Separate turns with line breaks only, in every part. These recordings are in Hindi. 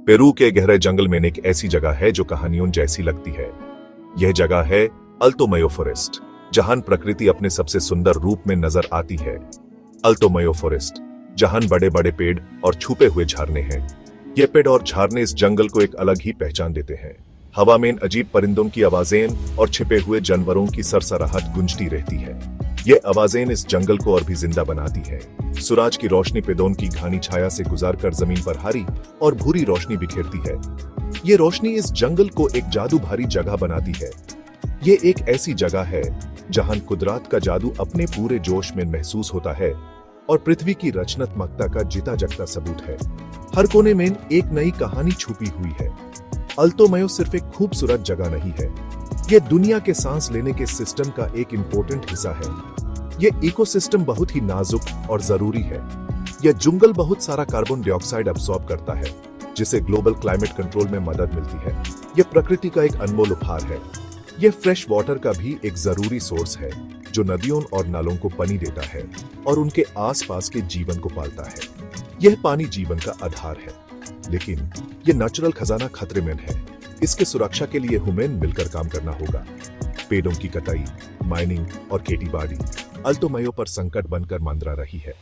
पेरू के गहरे जंगल में एक ऐसी जगह है जो कहानियों जैसी लगती है। यह जगह है अल्तो मेयो फॉरेस्ट, जहां प्रकृति अपने सबसे सुंदर रूप में नजर आती है। अल्तो मेयो फॉरेस्ट, जहां बड़े बड़े पेड़ और छुपे हुए झरने हैं। ये पेड़ और झरने इस जंगल को एक अलग ही पहचान देते हैं। हवा में अजीब परिंदों की आवाजें और छिपे हुए जानवरों की सरसराहट गूंजती रहती है। ये आवाजें इस जंगल को और भी जिंदा बनाती है। सूरज की रोशनी पेड़ों की घनी छाया से गुजरकर जमीन पर हरी और भूरी रोशनी बिखेरती है। ये रोशनी इस जंगल को एक जादू भरी जगह बनाती है। ये एक ऐसी जगह है जहां कुदरत का जादू अपने पूरे जोश में महसूस होता है और पृथ्वी की रचनात्मकता का जीता जागता सबूत है। हर कोने में एक नई कहानी छुपी हुई है। अल्तो मेयो सिर्फ एक खूबसूरत जगह नहीं है, ये दुनिया के सांस लेने के सिस्टम का एक इंपॉर्टेंट हिस्सा है। ये इकोसिस्टम बहुत ही नाजुक और जरूरी है। यह जंगल बहुत सारा कार्बन डाइऑक्साइड अब्सॉर्ब करता है, जिसे ग्लोबल क्लाइमेट कंट्रोल में मदद मिलती है। यह प्रकृति का एक अनमोल उपहार है। यह फ्रेश वाटर का भी एक जरूरी सोर्स है, जो नदियों और नालों को पानी देता है और उनके आसपास के जीवन को पालता है। यह पानी जीवन का आधार है, लेकिन यह नेचुरल खजाना खतरे में है। इसके सुरक्षा के लिए हमें मिलकर काम करना होगा। पेड़ों की कटाई, माइनिंग और खेती-बाड़ी अल्तो मेयो पर संकट बनकर मंडरा रही है।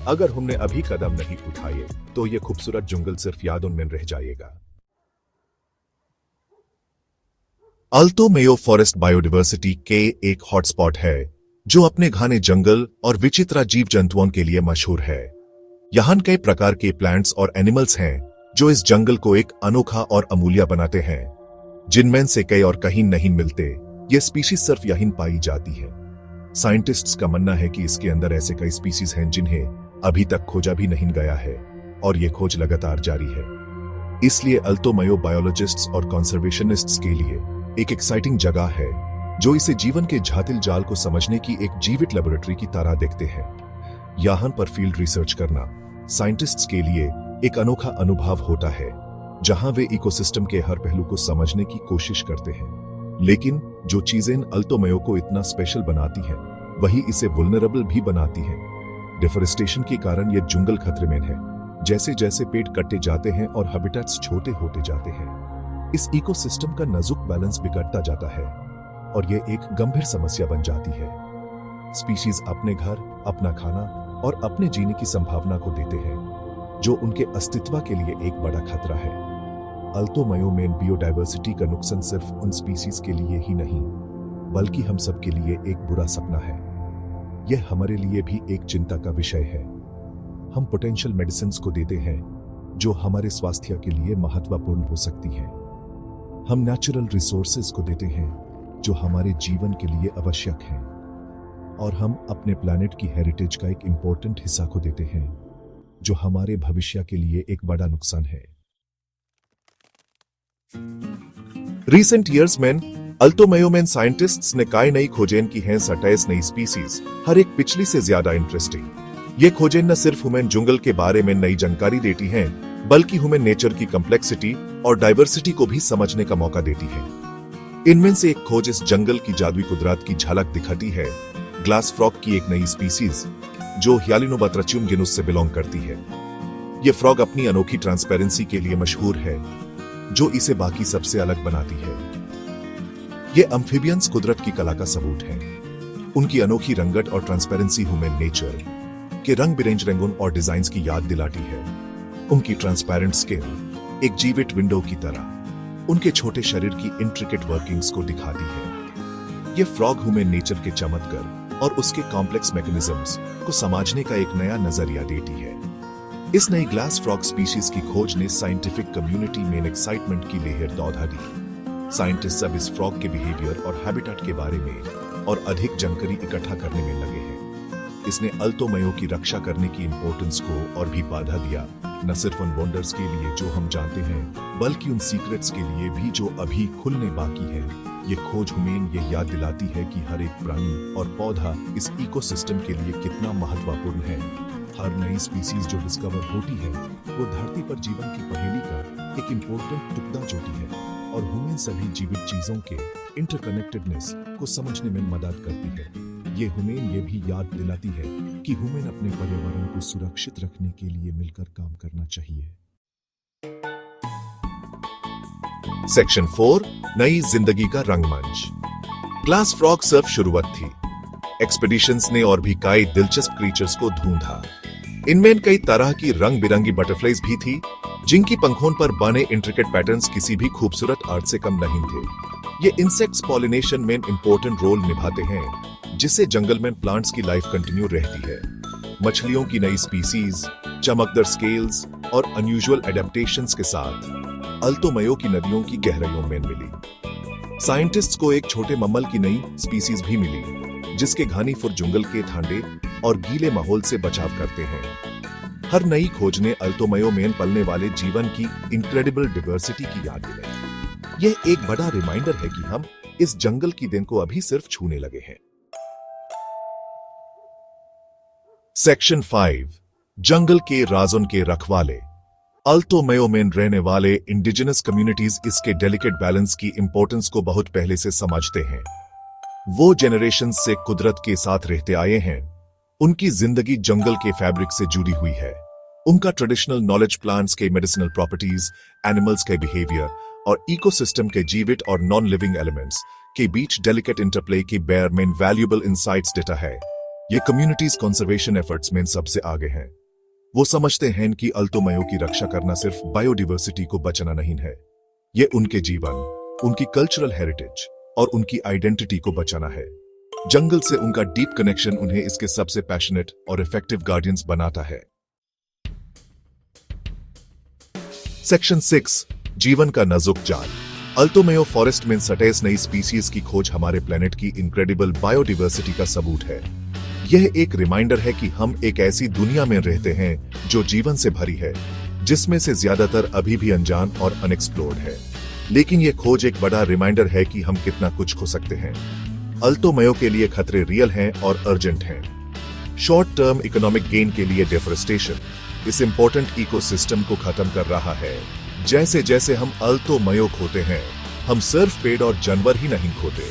अगर हमने अभी कदम नहीं उठाए तो यह खूबसूरत जंगल सिर्फ यादों में रह जाएगा। अल्तो मेयो फॉरेस्ट बायोडायवर्सिटी के एक हॉटस्पॉट है, जो अपने घने जंगल और विचित्र जीव जंतुओं के लिए मशहूर है। यहाँ कई प्रकार के प्लांट्स और एनिमल्स हैं, जो इस जंगल को एक अनोखा और अमूल्य बनाते हैं, जिनमें से कई और कहीं नहीं मिलते। ये स्पीशीज सिर्फ यहीं पाई जाती है। साइंटिस्ट्स का मानना है कि इसके अंदर ऐसे कई स्पीशीज हैं जिन्हें अभी तक खोजा भी नहीं गया है, और ये खोज लगातार जारी है। इसलिए अल्तो मेयो बायोलॉजिस्ट्स और कंजर्वेशनिस्ट्स के लिए एक एक्साइटिंग जगह है, जो इसे जीवन के जटिल जाल को समझने की एक जीवित लेबोरेटरी की तरह देखते हैं। यहाँ पर फील्ड रिसर्च करना साइंटिस्ट्स के लिए एक अनोखा अनुभव होता है, जहां वे इकोसिस्टम के हर पहलू को समझने की कोशिश करते हैं। लेकिन जो चीजें अल्तो मेयो को इतना स्पेशल बनाती हैं, वही इसे वुल्नरेबल भी बनाती हैं। डिफोरेस्टेशन के कारण यह जंगल खतरे में है। जैसे जैसे पेड़ कटे जाते हैं और हैबिटेट्स छोटे होते जाते हैं, इस इकोसिस्टम का नाजुक बैलेंस बिगड़ता जाता है और यह एक गंभीर समस्या बन जाती है। स्पीशीज अपने घर, अपना खाना और अपने जीने की संभावना को देते हैं, जो उनके अस्तित्व के लिए एक बड़ा खतरा है। अल्तो मेयो में बायोडायवर्सिटी का नुकसान सिर्फ उन स्पीशीज के लिए ही नहीं, बल्कि हम सब के लिए एक बुरा सपना है। यह हमारे लिए भी एक चिंता का विषय है। हम पोटेंशियल मेडिसिन्स को देते हैं, जो हमारे स्वास्थ्य के लिए महत्वपूर्ण हो सकती हैं। हम नेचुरल रिसोर्सेज को देते हैं, जो हमारे जीवन के लिए आवश्यक हैं, और हम अपने प्लैनेट की हेरिटेज का एक इंपॉर्टेंट हिस्सा को देते हैं, जो हमारे भविष्य के लिए एक बड़ा नुकसान है। Recent years में अल्तो मेयो में साइंटिस्ट्स ने कई नई खोजें की हैं। 27 नई स्पीसीज, हर एक पिछली से ज्यादा इंटरेस्टिंग। ये खोजें न सिर्फ हमें जंगल के बारे में नई जानकारी देती हैं, बल्कि हमें नेचर की कॉम्प्लेक्सिटी और डाइवर्सिटी को भी समझने का मौका देती हैं। इनमें से एक खोज इस जंगल की जादुई कुदरत की झलक दिखाती है। ग्लास फ्रॉग की एक नई स्पीसीज, जो ह्यालिनोबात्राचियम जीनस से बिलोंग करती है। ये फ्रॉग अपनी अनोखी ट्रांसपेरेंसी के लिए मशहूर है, जो इसे बाकी सबसे अलग बनाती है। ये अम्फिबियंस कुदरत की कला का सबूत है। उनकी अनोखी रंगत और ट्रांसपेरेंसी हमें नेचर के रंग बिरंगे रंगों और डिजाइन्स की याद दिलाती है। उनकी ट्रांसपेरेंट स्किन एक जीवित विंडो की तरह उनके छोटे शरीर की इंट्रिकेट वर्किंग्स को दिखाती है। ये फ्रॉग हमें नेचर के चमत्कार और उसके कॉम्प्लेक्स मैकेनिज्म्स को समझने का एक नया नजरिया देती है। इस नई ग्लास फ्रॉग स्पीशीज की खोज ने साइंटिफिक कम्युनिटी में एक्साइटमेंट की लहर दौड़ा दी। साइंटिस्ट अब इस फ्रॉग के बिहेवियर और हैबिटेट के बारे में और अधिक जानकारी इकट्ठा करने में लगे हैं। इसने अल्तो मेयो की रक्षा करने की इंपॉर्टेंस को और भी बढ़ा दिया, न सिर्फ उन वंडर्स के लिए जो हम जानते हैं, बल्कि उन सीक्रेट्स के लिए भी जो अभी खुलने बाकी है। ये खोज हमें यह याद दिलाती है कि हर एक प्राणी और पौधा इस इकोसिस्टम के लिए कितना महत्वपूर्ण है। हर नई स्पीसीज जो डिस्कवर होती है, वो धरती पर जीवन की पहेली का एक इम्पोर्टेंट टुकड़ा जोड़ती है और हमें सभी जीवित चीजों के इंटरकनेक्टेडनेस को समझने में मदद करती है। ये हमें ये भी याद दिलाती है कि हमें अपने पर्यावरण को सुरक्षित रखने के लिए मिलकर काम करना चाहिए। सेक्शन 4 नई जिंदगी का रंगमंच। ग्लास फ्रॉग सिर्फ शुरुआत थी। एक्सपीडिशंस ने और भी कई दिलचस्प क्रीचर्स को ढूंढा। इनमें कई तरह की रंग बिरंगी बटरफ्लाईज भी थी, जिनकी पंखों पर बने इंट्रिकेट पैटर्न्स किसी भी खूबसूरत आर्ट से कम नहीं थे। ये इंसेक्ट्स पॉलिनेशन में इंपॉर्टेंट रोल निभाते हैं, जिससे जंगल में प्लांट्स की लाइफ कंटिन्यू रहती है। मछलियों की नई स्पीसीज, चमकदार स्केल्स और अनयूजुअल एडेप्टेशंस के साथ अल्तो मेयो की नदियों की गहराइयों में मिली। साइंटिस्ट्स को एक छोटे मम्मल की नई स्पीसीज भी मिली, जिसके घानी फुर जंगल के ठंडे और गीले माहौल से बचाव करते हैं। हर नई खोज ने अल्तो मेयो में पलने वाले जीवन की इनक्रेडिबल डिवर्सिटी की याद दिलाई। यह एक बड़ा रिमाइंडर है कि हम इस जंगल की देन को अभी सिर्फ छूने लगे हैं। सेक्शन 5 जंगल के राजों के रखवाले। अल्तो मेयो में रहने वाले इंडिजिनस कम्युनिटीज इसके डेलिकेट बैलेंस की इंपॉर्टेंस को बहुत पहले से समझते हैं। वो जेनरेशन से कुदरत के साथ रहते आए हैं। उनकी जिंदगी जंगल के फैब्रिक से जुड़ी हुई है। उनका ट्रेडिशनल नॉलेज प्लांट्स के मेडिसिनल प्रॉपर्टीज, एनिमल्स के बिहेवियर और इकोसिस्टम के जीवित और नॉन लिविंग एलिमेंट्स के बीच डेलिकेट इंटरप्ले की बेयर में वैल्यूएबल इंसाइट्स देता है। ये कम्युनिटीज कंजर्वेशन एफर्ट्स में सबसे आगे हैं। वो समझते हैं कि अल्तो मेयो की रक्षा करना सिर्फ बायोडिवर्सिटी को बचाना नहीं है, ये उनके जीवन, उनकी कल्चरल हेरिटेज और उनकी आइडेंटिटी को बचाना है। जंगल से उनका डीप कनेक्शन उन्हें इसके सबसे पैशनेट और इफेक्टिव गार्डियंस बनाता है। सेक्शन 6 जीवन का नाजुक जाल। अल्तो मेयो फॉरेस्ट में सटेस नई स्पीसीज की खोज हमारे प्लेनेट की इनक्रेडिबल बायोडिवर्सिटी का सबूत है। यह एक रिमाइंडर है कि हम एक ऐसी दुनिया में रहते हैं जो जीवन से भरी है, जिसमें से ज्यादातर अभी भी अनजान और अनएक्सप्लोर्ड है। लेकिन यह खोज एक बड़ा रिमाइंडर है कि हम कितना कुछ खो सकते हैं। अल्तो मेयो के लिए खतरे रियल हैं और अर्जेंट हैं। शॉर्ट टर्म इकोनॉमिक गेन के लिए डिफोरेस्टेशन इस इंपॉर्टेंट इकोसिस्टम को खत्म कर रहा है। जैसे जैसे हम अल्तो मेयो खोते हैं, हम सिर्फ पेड़ और जानवर ही नहीं खोते,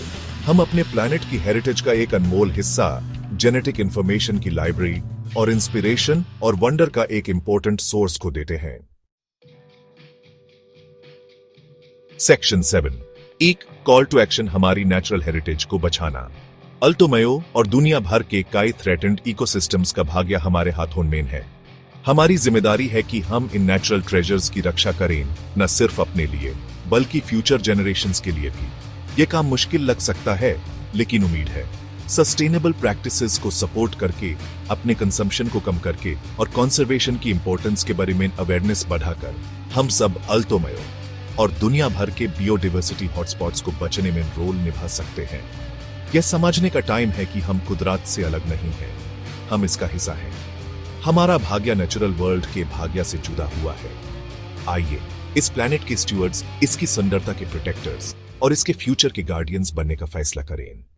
हम अपने प्लैनेट की हेरिटेज का एक अनमोल हिस्सा, जेनेटिक इंफॉर्मेशन की लाइब्रेरी और इंस्पिरेशन और वंडर का एक इंपॉर्टेंट सोर्स को देते हैं। सेक्शन 7 एक कॉल टू एक्शन हमारी नेचुरल हेरिटेज को बचाना। अल्तो मेयो और दुनिया भर के कई थ्रेटेंड इकोसिस्टम्स का भाग्य हमारे हाथों में है। हमारी जिम्मेदारी है कि हम इन नेचुरल ट्रेजर्स की रक्षा करें, न सिर्फ अपने लिए बल्कि फ्यूचर जेनरेशंस के लिए भी। यह काम मुश्किल लग सकता है, लेकिन उम्मीद है सस्टेनेबल प्रैक्टिसेस को सपोर्ट करके, अपने कंजम्पशन को कम करके और कंजर्वेशन की इंपॉर्टेंस के बारे में अवेयरनेस बढ़ाकर हम सब अल्तो मेयो और दुनिया भर के बायोडाइवर्सिटी हॉटस्पॉट्स को बचाने में रोल निभा सकते हैं। यह समझने का टाइम है कि हम कुदरत से अलग नहीं हैं, हम इसका हिस्सा हैं। हमारा भाग्य नेचुरल वर्ल्ड के भाग्य से जुड़ा हुआ है। आइए इस प्लैनेट के स्टूवर्ड्स, इसकी सुंदरता के प्रोटेक्टर्स और इसके फ्यूचर के गार्डियंस बनने का फैसला करें।